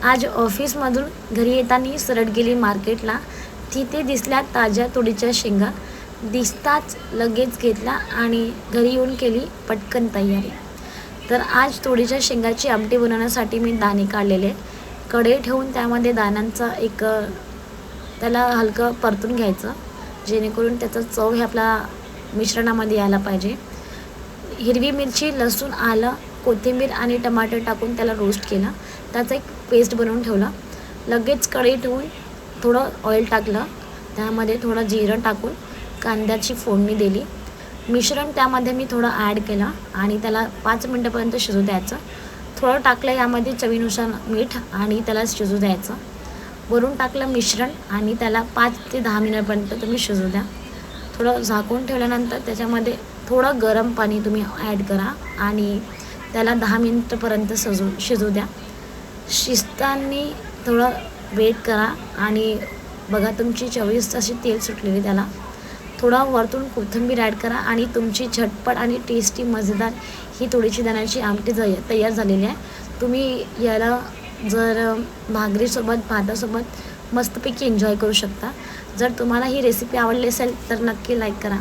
आज ऑफिसमधून घरी येताना सरळ गेली मार्केटला. तिथे दिसल्या ताज्या तुरीच्या शेंगा. दिसताच लगेच घेतला आणि घरी येऊन केली पटकन तयारी. तर आज तुरीच्या शेंगाची आमटी बनवण्यासाठी मी दाणे काढलेले. कढई ठेवून त्यामध्ये दाण्यांचा त्याला हलकं परतून घ्यायचं, जेणेकरून त्याचा चव हे आपल्या मिश्रणामध्ये यायला पाहिजे. हिरवी मिरची, लसूण, आलं, कोथिंबीर आणि टमाटर टाकून त्याला रोस्ट केला. त्याचा एक पेस्ट बनवून ठेवला. लगेच कढई ठेवून थोडं ऑइल टाकलं. त्यामध्ये थोडं जिरं टाकून कांद्याची फोडणी दिली. मिश्रण त्यामध्ये मी थोडं ॲड केलं आणि त्याला 5 मिनटापर्यंत शिजू द्यायचं. थोडं टाकलं यामध्ये चवीनुसार मीठ आणि त्याला शिजू द्यायचं. वरून टाकलं मिश्रण आणि त्याला 5 ते 10 मिनिटापर्यंत तुम्ही शिजू द्या. थोडं झाकून ठेवल्यानंतर त्याच्यामध्ये थोडं गरम पाणी तुम्ही ॲड करा आणि त्याला 10 मिनिटापर्यंत शिजू द्या. शिजताना थोडं वेट करा आणि बघा तुमची चवीस अशी तेल सुटलेली त्याला. थोडा वरतून कोथिंबीर ॲड करा आणि तुमची झटपट आणि टेस्टी मजेदार ही तुरीची दाण्याची आमटी तयार झालेली आहे. तुम्ही याला जर भाकरीसोबत, भातासोबत मस्तपैकी एन्जॉय करू शकता. जर तुम्हाला ही रेसिपी आवडली असेल तर नक्की लाईक करा.